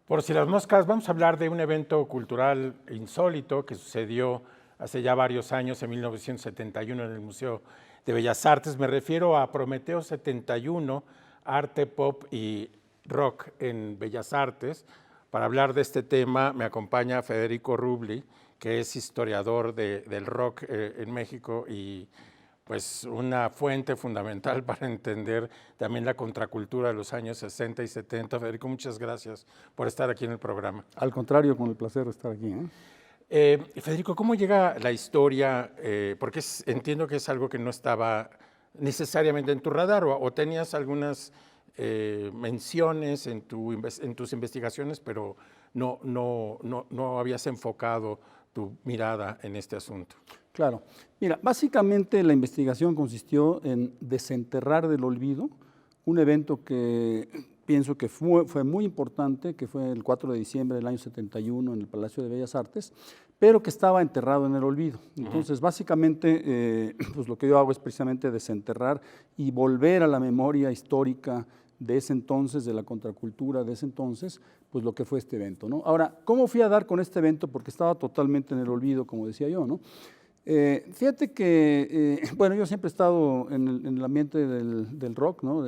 Por si las moscas, vamos a hablar de un evento cultural insólito que sucedió hace ya varios años, en 1971, en el Museo de Bellas Artes. Me refiero a Prometeo 71, arte, pop y rock en Bellas Artes. Para hablar de este tema me acompaña Federico Rubli, que es historiador del rock en México y pues una fuente fundamental para entender también la contracultura de los años 60 y 70. Federico, muchas gracias por estar aquí en el programa. Al contrario, con el placer de estar aquí. Federico, ¿cómo llega la historia? Porque entiendo que es algo que no estaba necesariamente en tu radar o tenías algunas menciones en tus investigaciones, pero no habías enfocado tu mirada en este asunto. Claro. Mira, básicamente la investigación consistió en desenterrar del olvido un evento que pienso que fue muy importante, que fue el 4 de diciembre del año 71 en el Palacio de Bellas Artes, pero que estaba enterrado en el olvido. Entonces, básicamente, pues lo que yo hago es precisamente desenterrar y volver a la memoria histórica de ese entonces, de la contracultura de ese entonces, pues lo que fue este evento, ¿no? Ahora, ¿cómo fui a dar con este evento? Porque estaba totalmente en el olvido, como decía yo, ¿no? Fíjate que, bueno, yo siempre he estado en el ambiente del rock, ¿no?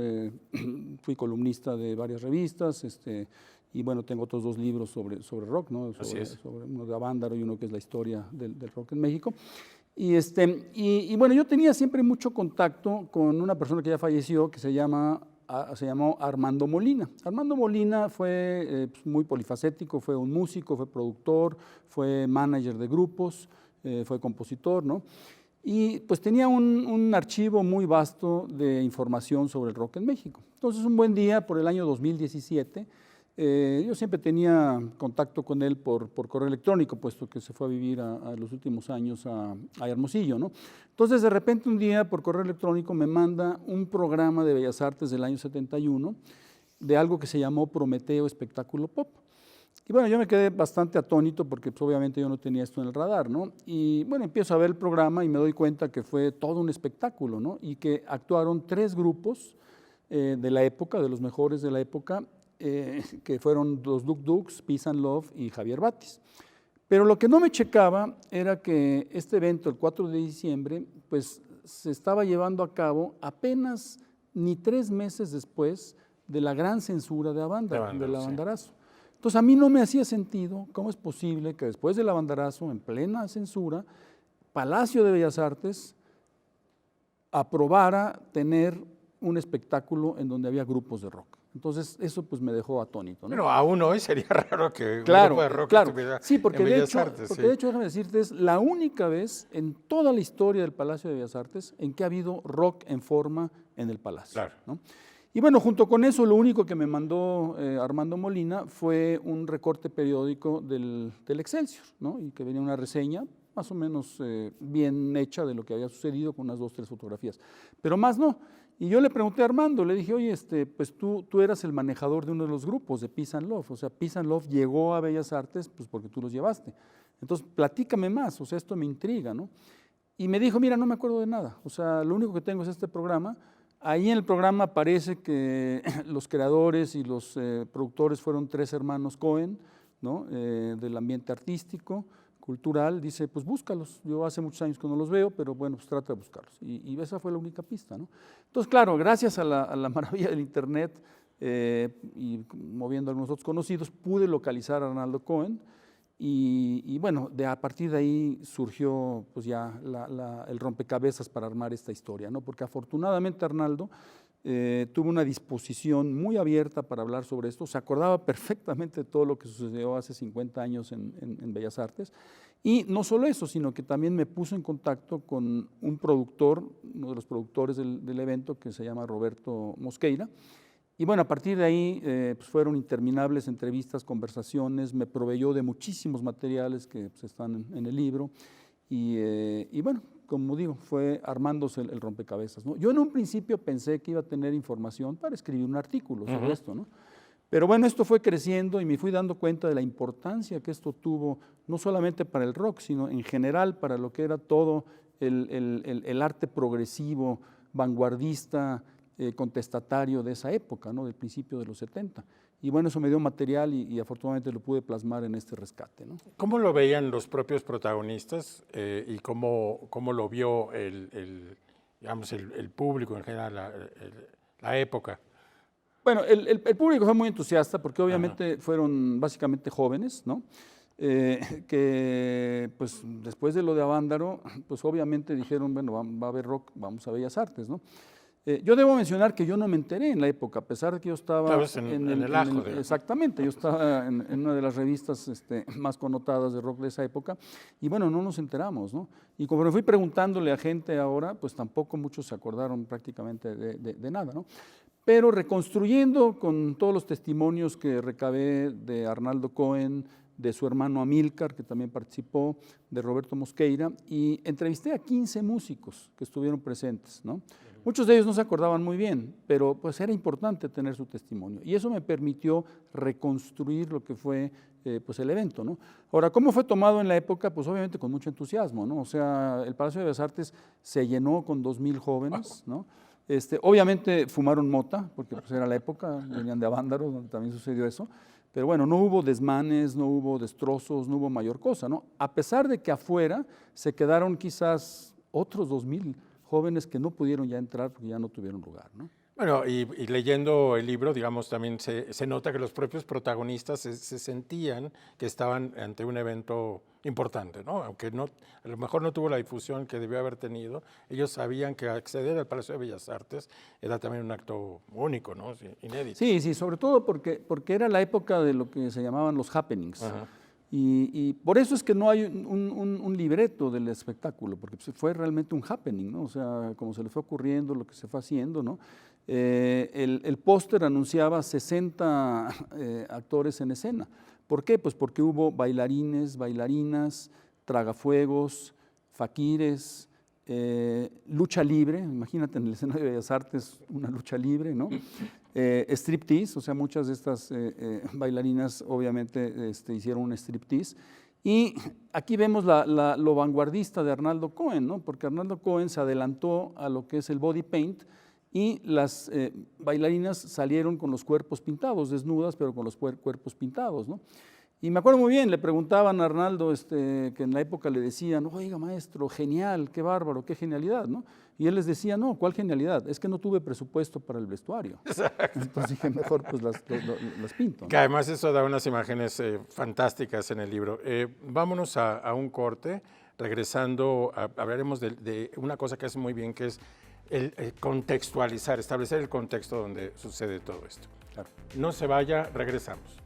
Fui columnista de varias revistas, y bueno, tengo otros dos libros sobre rock, ¿no? Sobre uno de Avándaro y uno que es la historia del rock en México. Y bueno, yo tenía siempre mucho contacto con una persona que ya falleció, que se llamó Armando Molina. Armando Molina fue pues, muy polifacético, fue un músico, fue productor, fue manager de grupos, fue compositor, ¿no? Y pues tenía un archivo muy vasto de información sobre el rock en México. Entonces, un buen día, por el año 2017, yo siempre tenía contacto con él por correo electrónico, puesto que se fue a vivir a los últimos años a Hermosillo, ¿no? Entonces, de repente, un día, por correo electrónico, me manda un programa de Bellas Artes del año 71 de algo que se llamó Prometeo Espectáculo Pop. Y bueno, yo me quedé bastante atónito porque pues, obviamente yo no tenía esto en el radar, ¿no? Y bueno, empiezo a ver el programa y me doy cuenta que fue todo un espectáculo, ¿no? Y que actuaron 3 grupos de la época, de los mejores de la época, que fueron los Duk Duks, Peace and Love y Javier Batis. Pero lo que no me checaba era que este evento, el 4 de diciembre, pues se estaba llevando a cabo apenas ni 3 meses después de la gran censura de Avándaro, del Avandarazo. Entonces, a mí no me hacía sentido cómo es posible que después del Avandarazo, en plena censura, Palacio de Bellas Artes aprobara tener un espectáculo en donde había grupos de rock. Entonces, eso pues me dejó atónito, ¿no? Pero aún hoy sería raro que claro, un grupo de rock claro. estuviera Sí, porque en Bellas Artes. Porque de hecho, déjame decirte, es la única vez en toda la historia del Palacio de Bellas Artes en que ha habido rock en forma en el Palacio. Claro. ¿No? Y bueno, junto con eso, lo único que me mandó Armando Molina fue un recorte periódico del Excelsior, ¿no? Y que venía una reseña más o menos bien hecha de lo que había sucedido con unas 2 o 3 fotografías, pero más no. Y yo le pregunté a Armando, le dije, oye, pues tú eras el manejador de uno de los grupos de Peace and Love, o sea, Peace and Love llegó a Bellas Artes pues porque tú los llevaste. Entonces, platícame más, o sea, esto me intriga, ¿no? Y me dijo, mira, no me acuerdo de nada, o sea, lo único que tengo es este programa. Ahí en el programa aparece que los creadores y los productores fueron 3 hermanos Cohen, ¿no? Del ambiente artístico, cultural. Dice, pues búscalos. Yo hace muchos años que no los veo, pero bueno, pues trata de buscarlos. Y esa fue la única pista, ¿no? Entonces, claro, gracias a la maravilla del Internet y moviendo a algunos otros conocidos, pude localizar a Arnaldo Cohen. Y bueno, a partir de ahí surgió pues ya el rompecabezas para armar esta historia, ¿no? Porque afortunadamente Arnaldo tuvo una disposición muy abierta para hablar sobre esto, se acordaba perfectamente de todo lo que sucedió hace 50 años en Bellas Artes, y no solo eso, sino que también me puso en contacto con un productor, uno de los productores del evento, que se llama Roberto Mosqueira. Y bueno, a partir de ahí pues fueron interminables entrevistas, conversaciones, me proveyó de muchísimos materiales que pues, están en el libro y bueno, como digo, fue armándose el rompecabezas, ¿no? Yo en un principio pensé que iba a tener información para escribir un artículo sobre esto, ¿no? Pero bueno, esto fue creciendo y me fui dando cuenta de la importancia que esto tuvo, no solamente para el rock, sino en general para lo que era todo el arte progresivo, vanguardista, contestatario de esa época, ¿no? Del principio de los 70. Y bueno, eso me dio material y afortunadamente lo pude plasmar en este rescate, ¿no? ¿Cómo lo veían los propios protagonistas y cómo lo vio digamos, el público en general, la época? Bueno, el público fue muy entusiasta porque obviamente fueron básicamente jóvenes, ¿no? Que pues después de lo de Avándaro, pues obviamente dijeron, bueno, va a haber rock, vamos a Bellas Artes, ¿no? Yo debo mencionar que yo no me enteré en la época, a pesar de que yo estaba en el ajo. Exactamente, yo estaba en una de las revistas más connotadas de rock de esa época, y bueno, no nos enteramos, ¿no? Y como me fui preguntándole a gente ahora, pues tampoco muchos se acordaron prácticamente de nada, ¿no? Pero reconstruyendo con todos los testimonios que recabé de Arnaldo Cohen, de su hermano Amílcar, que también participó, de Roberto Mosqueira, y entrevisté a 15 músicos que estuvieron presentes, ¿no? Muchos de ellos no se acordaban muy bien, pero pues era importante tener su testimonio, y eso me permitió reconstruir lo que fue pues el evento, ¿no? Ahora, ¿cómo fue tomado en la época? Pues obviamente con mucho entusiasmo, ¿no? O sea, el Palacio de Bellas Artes se llenó con 2,000 jóvenes, ¿no? Obviamente fumaron mota, porque pues era la época, venían de Avándaro, donde también sucedió eso, pero bueno, no hubo desmanes, no hubo destrozos, no hubo mayor cosa, ¿no? A pesar de que afuera se quedaron quizás otros 2,000 jóvenes que no pudieron ya entrar porque ya no tuvieron lugar, ¿no? Bueno, y leyendo el libro, digamos, también se nota que los propios protagonistas se sentían que estaban ante un evento importante, ¿no? Aunque no, a lo mejor no tuvo la difusión que debió haber tenido, ellos sabían que acceder al Palacio de Bellas Artes era también un acto único, ¿no? Sí, inédito. Sí, sobre todo porque era la época de lo que se llamaban los happenings. Ajá. Y por eso es que no hay un libreto del espectáculo, porque fue realmente un happening, ¿no? O sea, como se le fue ocurriendo, lo que se fue haciendo, ¿no? El póster anunciaba 60 actores en escena. ¿Por qué? Pues porque hubo bailarines, bailarinas, tragafuegos, faquires, lucha libre, imagínate en el escenario de Bellas Artes una lucha libre, ¿no? Striptease, o sea, muchas de estas bailarinas obviamente hicieron un striptease. Y aquí vemos lo vanguardista de Arnaldo Cohen, ¿no? Porque Arnaldo Cohen se adelantó a lo que es el body paint y las bailarinas salieron con los cuerpos pintados, desnudas, pero con los cuerpos pintados, ¿no? Y me acuerdo muy bien, le preguntaban a Arnaldo, que en la época le decían, oiga maestro, genial, qué bárbaro, qué genialidad, ¿no? Y él les decía, no, ¿cuál genialidad? Es que no tuve presupuesto para el vestuario. Exacto. Entonces dije, mejor pues las pinto, ¿no? Que además eso da unas imágenes fantásticas en el libro. Vámonos a un corte, regresando, hablaremos de una cosa que hace muy bien, que es el contextualizar, establecer el contexto donde sucede todo esto. Claro. No se vaya, regresamos.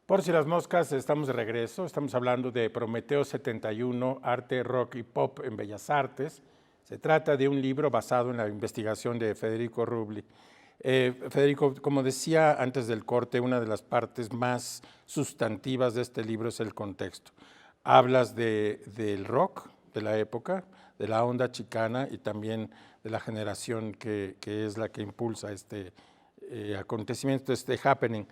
Por si las moscas, estamos de regreso. Estamos hablando de Prometeo 71, Arte, Rock y Pop en Bellas Artes. Se trata de un libro basado en la investigación de Federico Rubli. Federico, como decía antes del corte, una de las partes más sustantivas de este libro es el contexto. Hablas del rock de la época, de la onda chicana y también de la generación que es la que impulsa este acontecimiento, este happening.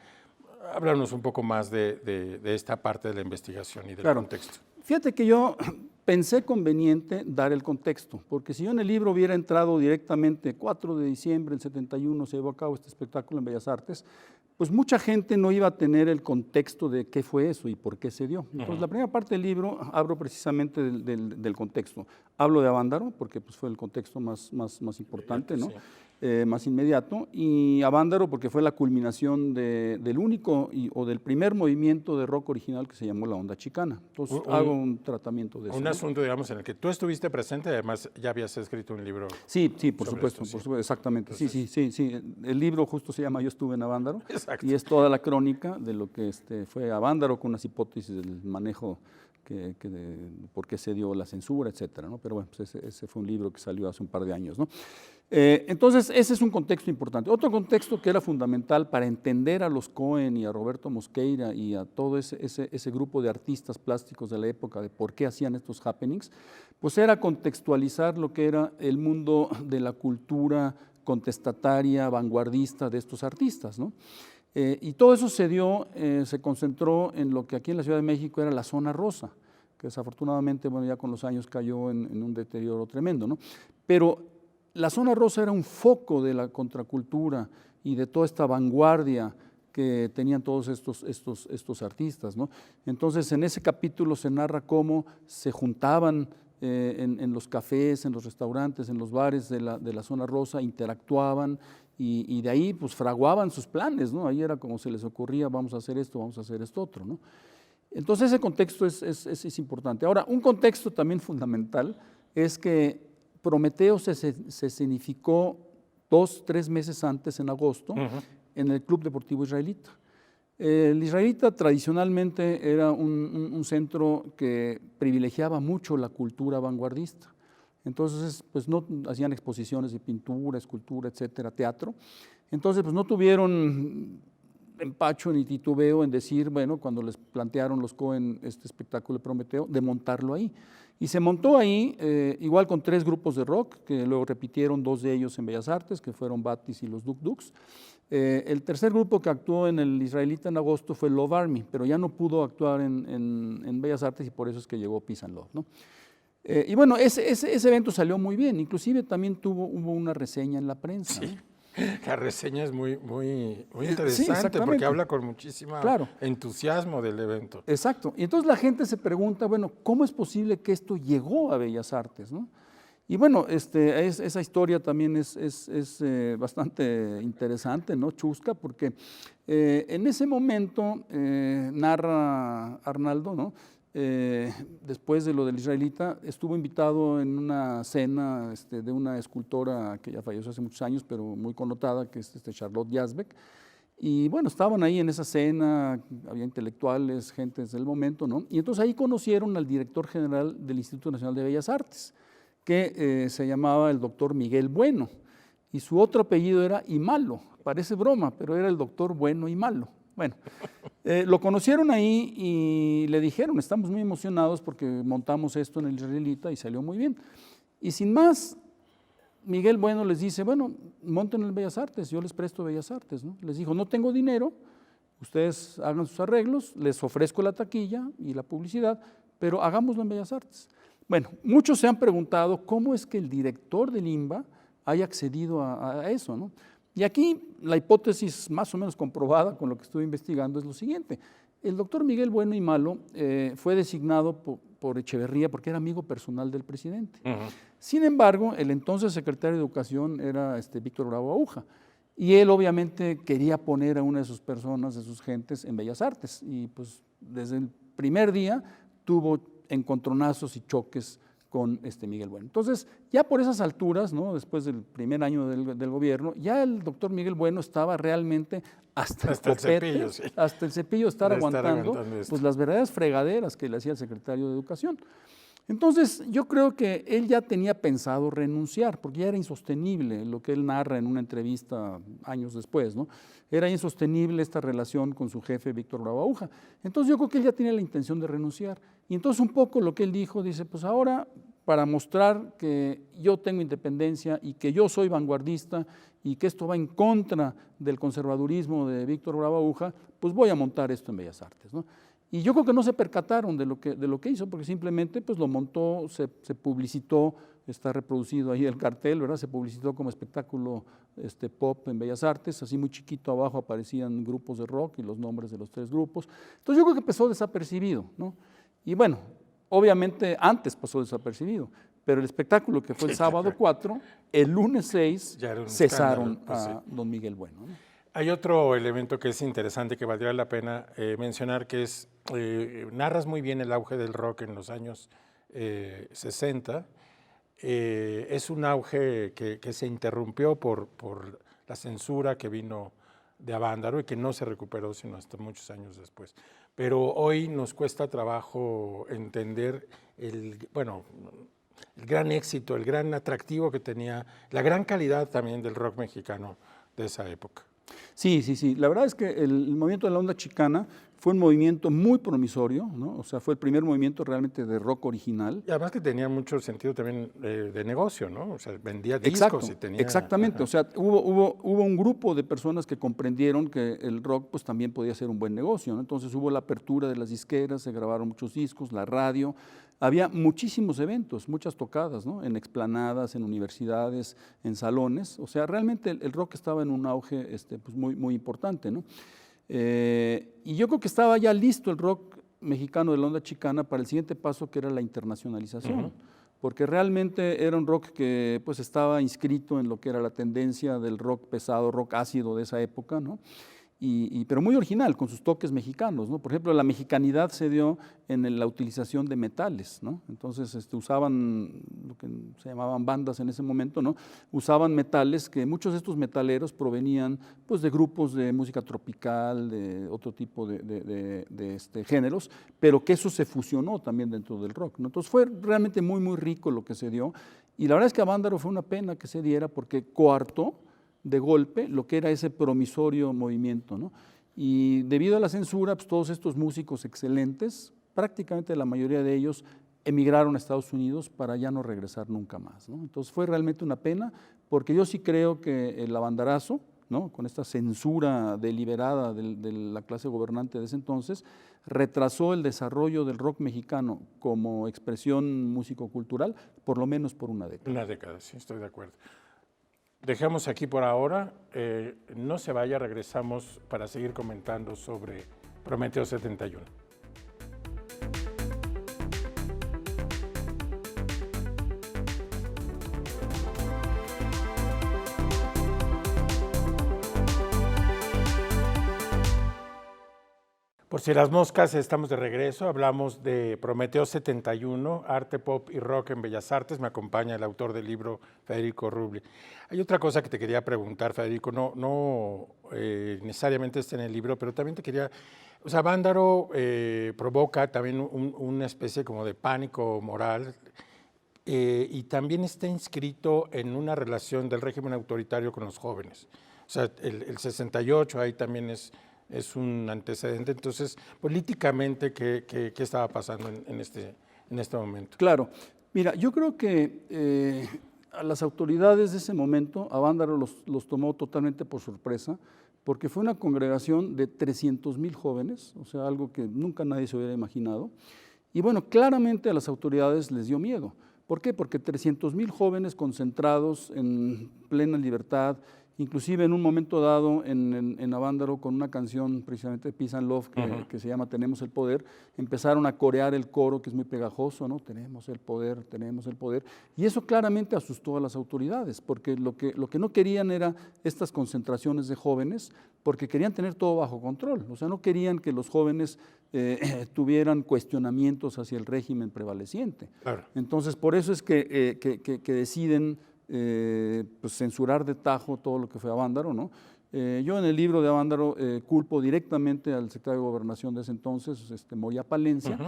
Háblanos un poco más de esta parte de la investigación y del contexto. Fíjate que yo pensé conveniente dar el contexto, porque si yo en el libro hubiera entrado directamente 4 de diciembre del 71 se llevó a cabo este espectáculo en Bellas Artes, pues mucha gente no iba a tener el contexto de qué fue eso y por qué se dio. Entonces, la primera parte del libro hablo precisamente del contexto. Hablo de Avándaro, porque pues, fue el contexto más importante, ¿no? Sí. Más inmediato, y Avándaro porque fue la culminación del único o del primer movimiento de rock original que se llamó la onda chicana. Entonces hago un tratamiento de eso. Un asunto, digamos, en el que tú estuviste presente, además ya habías escrito un libro. Sí, por supuesto, exactamente. Entonces, sí. El libro justo se llama Yo estuve en Avándaro. Exacto. Y es toda la crónica de lo que fue Avándaro con unas hipótesis del manejo por qué se dio la censura, etcétera, ¿no? Pero bueno, pues ese fue un libro que salió hace un par de años, ¿no? Entonces, ese es un contexto importante. Otro contexto que era fundamental para entender a los Cohen y a Roberto Mosqueira y a todo ese grupo de artistas plásticos de la época de por qué hacían estos happenings, pues era contextualizar lo que era el mundo de la cultura contestataria, vanguardista de estos artistas, ¿no? Y todo eso se concentró en lo que aquí en la Ciudad de México era la zona rosa, que desafortunadamente, bueno, ya con los años cayó en un deterioro tremendo, ¿no? Pero la zona rosa era un foco de la contracultura y de toda esta vanguardia que tenían todos estos artistas, ¿no? Entonces, en ese capítulo se narra cómo se juntaban en los cafés, en los restaurantes, en los bares de la zona rosa, interactuaban y de ahí pues fraguaban sus planes, ¿no? Ahí era como se les ocurría, vamos a hacer esto, vamos a hacer esto otro, ¿no? Entonces ese contexto es importante. Ahora, un contexto también fundamental es que Prometeo se escenificó 2-3 meses antes, en agosto, en el Club Deportivo Israelita. El Israelita tradicionalmente era un centro que privilegiaba mucho la cultura vanguardista. Entonces, pues no hacían exposiciones de pintura, escultura, etcétera, teatro. Entonces, pues no tuvieron empacho ni titubeo en decir, bueno, cuando les plantearon los Cohen este espectáculo de Prometeo, de montarlo ahí. Y se montó ahí, igual con 3 grupos de rock, que luego repitieron 2 de ellos en Bellas Artes, que fueron Batis y los Duk Duks. El tercer grupo que actuó en el Israelita en agosto fue Love Army, pero ya no pudo actuar en Bellas Artes y por eso es que llegó Peace and Love, ¿no? Y bueno, ese evento salió muy bien, inclusive también hubo una reseña en la prensa, Sí. ¿no? La reseña es muy Sí, interesante exactamente. porque habla con muchísimo Claro. entusiasmo del evento. Exacto. Y entonces la gente se pregunta, bueno, ¿cómo es posible que esto llegó a Bellas Artes, ¿no? Y bueno, esa historia también es bastante interesante, ¿no? Chusca, porque en ese momento narra Arnaldo, ¿no? Después de lo del Israelita, estuvo invitado en una cena de una escultora que ya falleció hace muchos años, pero muy connotada, que es Charlotte Yazbek. Y bueno, estaban ahí en esa cena, había intelectuales, gentes del momento, ¿no? Y entonces ahí conocieron al director general del Instituto Nacional de Bellas Artes, que se llamaba el doctor Miguel Bueno, y su otro apellido era Imalo, parece broma, pero era el doctor Bueno Imalo. Bueno, lo conocieron ahí y le dijeron, estamos muy emocionados porque montamos esto en el Israelita y salió muy bien. Y sin más, Miguel Bueno les dice, bueno, monten el Bellas Artes, yo les presto Bellas Artes, ¿no? Les dijo, no tengo dinero, ustedes hagan sus arreglos, les ofrezco la taquilla y la publicidad, pero hagámoslo en Bellas Artes. Bueno, muchos se han preguntado cómo es que el director del INBA haya accedido a eso, ¿no? Y aquí la hipótesis más o menos comprobada con lo que estuve investigando es lo siguiente. El doctor Miguel Bueno Imalo fue designado por Echeverría porque era amigo personal del presidente. Sin embargo, el entonces secretario de Educación era Víctor Bravo Aguja. Y él obviamente quería poner a una de sus personas, de sus gentes, en Bellas Artes. Y pues desde el primer día tuvo encontronazos y choques con Miguel Bueno. Entonces, ya por esas alturas, ¿no? Después del primer año del gobierno, ya el doctor Miguel Bueno estaba realmente hasta el cepillo, sí. Hasta el cepillo de estar aguantando pues, las verdaderas fregaderas que le hacía el secretario de Educación. Entonces, yo creo que él ya tenía pensado renunciar, porque ya era insostenible lo que él narra en una entrevista años después, ¿no? Era insostenible esta relación con su jefe, Víctor Bravo Aguja. Entonces, yo creo que él ya tenía la intención de renunciar. Y entonces, un poco lo que él dijo, dice, pues ahora, para mostrar que yo tengo independencia y que yo soy vanguardista y que esto va en contra del conservadurismo de Víctor Bravo Aguja, pues voy a montar esto en Bellas Artes, ¿no? Y yo creo que no se percataron de lo que hizo, porque simplemente pues, lo montó, se publicitó, está reproducido ahí el cartel, ¿verdad? Se publicitó como espectáculo pop en Bellas Artes, así muy chiquito abajo aparecían grupos de rock y los nombres de los 3 grupos. Entonces yo creo que pasó desapercibido, ¿no? Y bueno, obviamente antes pasó desapercibido, pero el espectáculo que fue el sábado 4, el lunes 6, cesaron a don Miguel Bueno, ¿no? Hay otro elemento que es interesante, que valdría la pena mencionar, que es, narras muy bien el auge del rock en los años 60. Es un auge que se interrumpió por la censura que vino de Avándaro y que no se recuperó sino hasta muchos años después. Pero hoy nos cuesta trabajo entender el gran éxito, el gran atractivo que tenía, la gran calidad también del rock mexicano de esa época. Sí, sí, sí. La verdad es que el movimiento de la onda chicana fue un movimiento muy promisorio, ¿no? O sea, fue el primer movimiento realmente de rock original. Y además que tenía mucho sentido también de negocio, ¿no? O sea, vendía discos Exacto, y tenía... exactamente. O Ajá. sea, hubo un grupo de personas que comprendieron que el rock pues también podía ser un buen negocio, ¿no? Entonces hubo la apertura de las disqueras, se grabaron muchos discos, la radio, había muchísimos eventos, muchas tocadas, ¿no? En explanadas, en universidades, en salones. O sea, realmente el rock estaba en un auge pues muy, muy importante, ¿no? Y yo creo que estaba ya listo el rock mexicano de la onda chicana para el siguiente paso, que era la internacionalización, porque realmente era un rock que pues estaba inscrito en lo que era la tendencia del rock pesado, rock ácido de esa época, ¿no? Pero muy original, con sus toques mexicanos, ¿no? Por ejemplo, la mexicanidad se dio en la utilización de metales, ¿no? Entonces usaban lo que se llamaban bandas en ese momento, ¿no? Usaban metales que muchos de estos metaleros provenían pues, de grupos de música tropical, de otro tipo de géneros, pero que eso se fusionó también dentro del rock, ¿no? Entonces fue realmente muy, muy rico lo que se dio. Y la verdad es que a Vándaro fue una pena que se diera porque coartó de golpe lo que era ese promisorio movimiento, ¿no? Y debido a la censura, pues todos estos músicos excelentes, prácticamente la mayoría de ellos emigraron a Estados Unidos para ya no regresar nunca más, ¿no? Entonces fue realmente una pena, porque yo sí creo que el Avandarazo, ¿no? Con esta censura deliberada de la clase gobernante de ese entonces, retrasó el desarrollo del rock mexicano como expresión músico-cultural, por lo menos por una década. Una década, sí, estoy de acuerdo. Dejemos aquí por ahora, no se vaya, regresamos para seguir comentando sobre Prometeo 71. Por si las moscas, estamos de regreso, hablamos de Prometeo 71, arte, pop y rock en Bellas Artes, me acompaña el autor del libro, Federico Rubli. Hay otra cosa que te quería preguntar, Federico, no necesariamente está en el libro, pero también te quería, o sea, Vándaro provoca también una especie como de pánico moral, y también está inscrito en una relación del régimen autoritario con los jóvenes. O sea, el 68 ahí también es un antecedente. Entonces, políticamente, ¿qué estaba pasando en este momento? Claro. Mira, yo creo que a las autoridades de ese momento, a Vándaro los tomó totalmente por sorpresa, porque fue una congregación de 300,000 jóvenes, o sea, algo que nunca nadie se hubiera imaginado. Y bueno, claramente a las autoridades les dio miedo. ¿Por qué? Porque 300,000 jóvenes concentrados en plena libertad, inclusive en un momento dado en Avándaro, con una canción precisamente de Peace and Love que se llama Tenemos el Poder, empezaron a corear el coro, que es muy pegajoso, ¿no? Tenemos el poder, tenemos el poder. Y eso claramente asustó a las autoridades, porque lo que no querían era estas concentraciones de jóvenes, porque querían tener todo bajo control. O sea, no querían que los jóvenes tuvieran cuestionamientos hacia el régimen prevaleciente. Claro. Entonces, por eso es que deciden pues censurar de tajo todo lo que fue Avándaro, ¿no? Yo en el libro de Avándaro culpo directamente al secretario de Gobernación de ese entonces, Moya Palencia,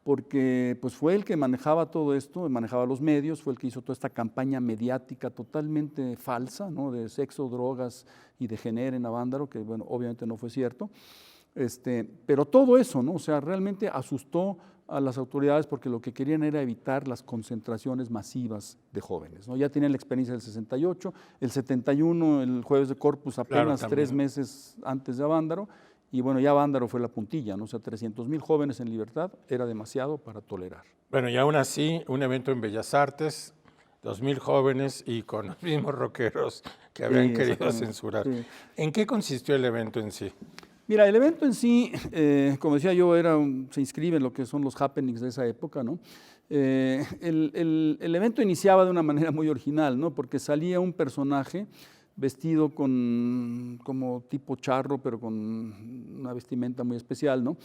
porque pues fue el que manejaba todo esto, manejaba los medios, fue el que hizo toda esta campaña mediática totalmente falsa, ¿no? De sexo, drogas y de género en Avándaro, que bueno, obviamente no fue cierto. Pero todo eso, ¿no? O sea, realmente asustó a las autoridades porque lo que querían era evitar las concentraciones masivas de jóvenes, ¿no? Ya tenían la experiencia del 68, el 71, el jueves de Corpus, apenas Claro, 3 meses antes de Avándaro, y bueno, ya Avándaro fue la puntilla, ¿no? O sea, 300,000 jóvenes en libertad era demasiado para tolerar. Bueno, y aún así, un evento en Bellas Artes, 2,000 jóvenes y con los mismos rockeros que habían querido exactamente, censurar. sí. ¿En qué consistió el evento en sí? Mira, el evento en sí, como decía yo, se inscribe en lo que son los happenings de esa época, ¿no? El evento iniciaba de una manera muy original, ¿no? Porque salía un personaje vestido como tipo charro, pero con una vestimenta muy especial, ¿no?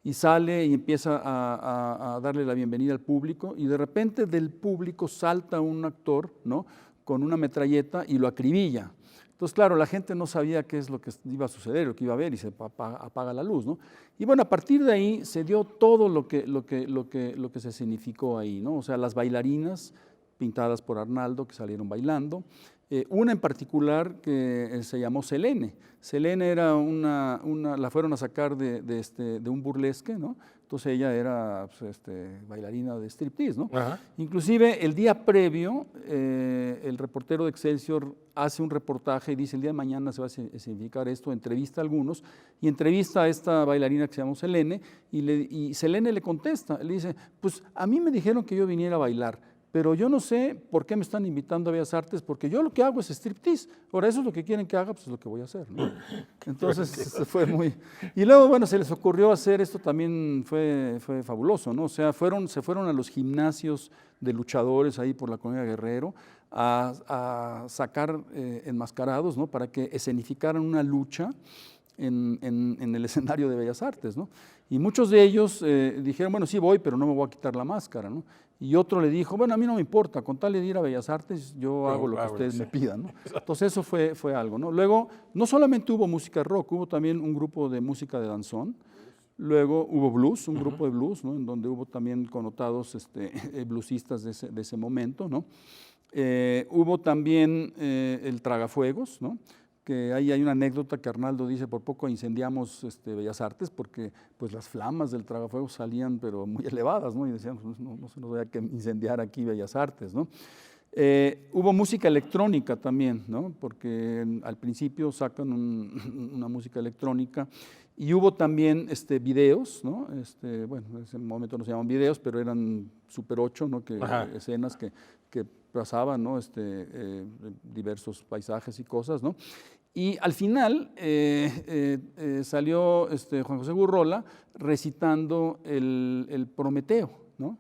Y sale y empieza a darle la bienvenida al público, y de repente del público salta un actor, ¿no? Con una metralleta y lo acribilla. Entonces, claro, la gente no sabía qué es lo que iba a suceder, lo que iba a ver, y se apaga la luz, ¿no? Y bueno, a partir de ahí se dio todo lo que se significó ahí, ¿no? O sea, las bailarinas pintadas por Arnaldo que salieron bailando, Una en particular que se llamó Selene. Selene era la fueron a sacar de un burlesque, ¿no? Entonces ella era pues, bailarina de striptease, ¿no? Ajá. Inclusive el día previo, el reportero de Excelsior hace un reportaje y dice, el día de mañana se va a significar esto, entrevista a algunos, y entrevista a esta bailarina que se llama Selene, y Selene le contesta, le dice, pues a mí me dijeron que yo viniera a bailar, pero yo no sé por qué me están invitando a Bellas Artes, porque yo lo que hago es striptease. Ahora, eso es lo que quieren que haga, pues es lo que voy a hacer, ¿no? Entonces, fue muy... Y luego, bueno, se les ocurrió hacer esto, también fue fabuloso, ¿no? O sea, se fueron a los gimnasios de luchadores ahí por la Colonia Guerrero a sacar enmascarados, ¿no? Para que escenificaran una lucha en el escenario de Bellas Artes, ¿no? Y muchos de ellos dijeron, bueno, sí voy, pero no me voy a quitar la máscara, ¿no? Y otro le dijo, bueno, a mí no me importa, con tal de ir a Bellas Artes, yo hago lo que ustedes me pidan, ¿no? Entonces eso fue algo, ¿no? Luego, no solamente hubo música rock, hubo también un grupo de música de danzón. Luego hubo blues, un grupo de blues, ¿no? En donde hubo también connotados bluesistas de ese momento, ¿no? Hubo también el Tragafuegos, ¿no? Que ahí hay una anécdota que Arnaldo dice, por poco incendiamos Bellas Artes, porque pues las flamas del Tragafuegos salían pero muy elevadas, ¿no? Y decían, pues, no se nos vaya a incendiar aquí Bellas Artes, ¿no? Hubo música electrónica también, ¿no? Porque al principio sacan una música electrónica, y hubo también videos, ¿no? Bueno, en ese momento no se llaman videos, pero eran Super 8, ¿no? Escenas que pasaban, ¿no? Diversos paisajes y cosas, ¿no? Y al final salió Juan José Gurrola recitando el Prometeo, ¿no?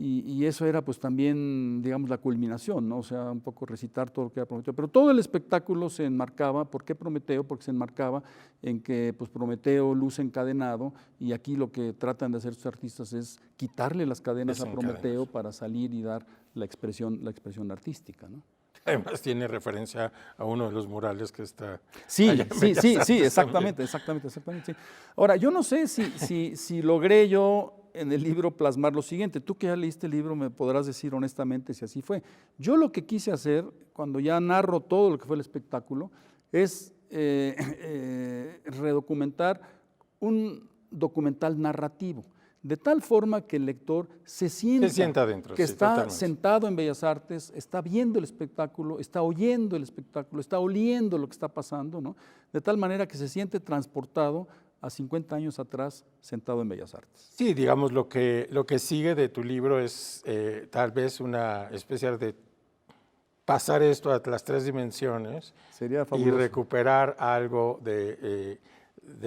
Y eso era pues también, digamos, la culminación, ¿no? O sea, un poco recitar todo lo que era Prometeo. Pero todo el espectáculo se enmarcaba, ¿por qué Prometeo? Porque se enmarcaba en que pues Prometeo luce encadenado, y aquí lo que tratan de hacer estos artistas es quitarle las cadenas a Prometeo para salir y dar la expresión artística, ¿no? Además tiene referencia a uno de los murales que está... Sí, allá en Bellas Artes exactamente. Sí. Ahora, yo no sé si logré yo en el libro plasmar lo siguiente. Tú que ya leíste el libro me podrás decir honestamente si así fue. Yo lo que quise hacer, cuando ya narro todo lo que fue el espectáculo, es redocumentar un documental narrativo, de tal forma que el lector se sienta adentro, que sí, está totalmente. sentado en Bellas Artes, está viendo el espectáculo, está oyendo el espectáculo, está oliendo lo que está pasando, ¿no? De tal manera que se siente transportado a 50 años atrás, sentado en Bellas Artes. Sí, digamos, lo que sigue de tu libro es tal vez una especie de pasar esto a las tres dimensiones. Sería y fabuloso. recuperar algo de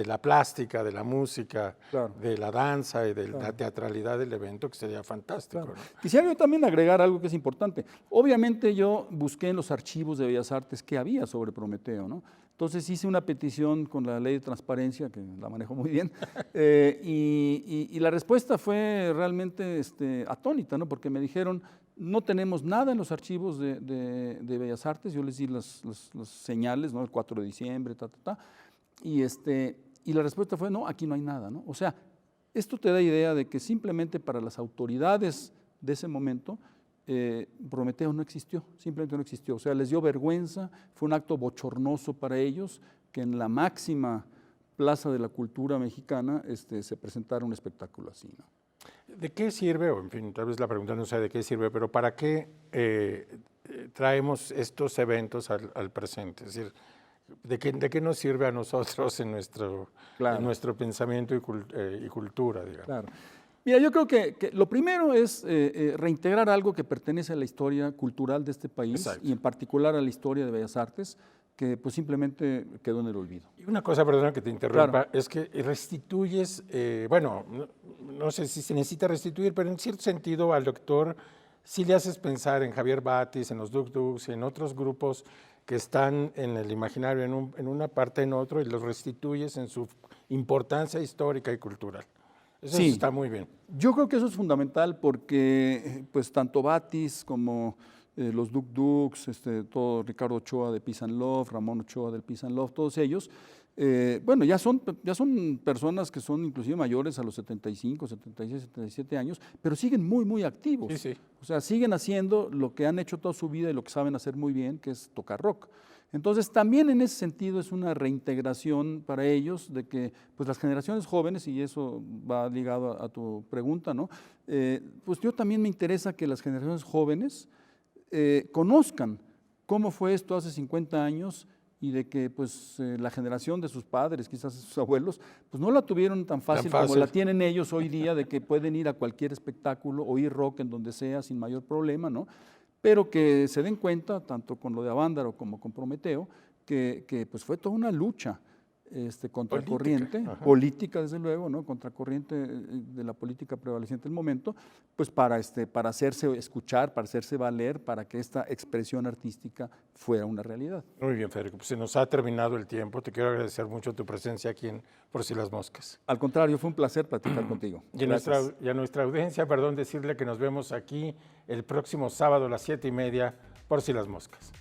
la plástica, de la música, Claro. de la danza y de la teatralidad del evento, que sería fantástico, Claro. ¿no? Quisiera yo también agregar algo que es importante. Obviamente yo busqué en los archivos de Bellas Artes qué había sobre Prometeo, ¿no? Entonces hice una petición con la ley de transparencia, que la manejo muy bien, y la respuesta fue realmente atónita, ¿no? Porque me dijeron, no tenemos nada en los archivos de Bellas Artes. Yo les di las señales, ¿no? El 4 de diciembre, y la respuesta fue, no, aquí no hay nada, ¿no? O sea, esto te da idea de que simplemente para las autoridades de ese momento, Prometeo no existió, simplemente no existió. O sea, les dio vergüenza, fue un acto bochornoso para ellos que en la máxima plaza de la cultura mexicana se presentara un espectáculo así, ¿no? ¿De qué sirve, o en fin, tal vez la pregunta no sea de qué sirve, pero para qué traemos estos eventos al presente? Es decir, ¿de qué nos sirve a nosotros en nuestro pensamiento y cultura, digamos? Claro. Mira, yo creo que lo primero es reintegrar algo que pertenece a la historia cultural de este país. Exacto. Y en particular a la historia de Bellas Artes, que pues simplemente quedó en el olvido. Y una cosa, perdona que te interrumpa, Claro. es que restituyes, bueno, no sé si se necesita restituir, pero en cierto sentido al lector sí le haces pensar en Javier Batis, en los Duk Duks, en otros grupos que están en el imaginario en una parte, en otro, y los restituyes en su importancia histórica y cultural. Eso sí, está muy bien. Yo creo que eso es fundamental porque pues tanto Batis como los Duk Duks, todo Ricardo Ochoa de Peace and Love, Ramón Ochoa del Peace and Love, todos ellos Bueno, ya son personas que son inclusive mayores a los 75, 76, 77 años, pero siguen muy, muy activos. Sí, sí. O sea, siguen haciendo lo que han hecho toda su vida y lo que saben hacer muy bien, que es tocar rock. Entonces, también en ese sentido es una reintegración para ellos de que pues, las generaciones jóvenes, y eso va ligado a tu pregunta, ¿no? Pues yo también me interesa que las generaciones jóvenes conozcan cómo fue esto hace 50 años y de que pues la generación de sus padres, quizás sus abuelos, pues no la tuvieron tan fácil como la tienen ellos hoy día, de que pueden ir a cualquier espectáculo, oír rock en donde sea sin mayor problema, ¿no? Pero que se den cuenta, tanto con lo de Avándaro como con Prometeo, que pues fue toda una lucha contracorriente, política desde luego, ¿no? Contracorriente de la política prevaleciente del momento, pues para hacerse escuchar, para hacerse valer, para que esta expresión artística fuera una realidad. Muy bien, Federico, pues se nos ha terminado el tiempo. Te quiero agradecer mucho tu presencia aquí en Por Si las Moscas. Al contrario, fue un placer platicar contigo. Y a nuestra audiencia, perdón, decirle que nos vemos aquí el próximo sábado a las 7:30 Por Si las Moscas.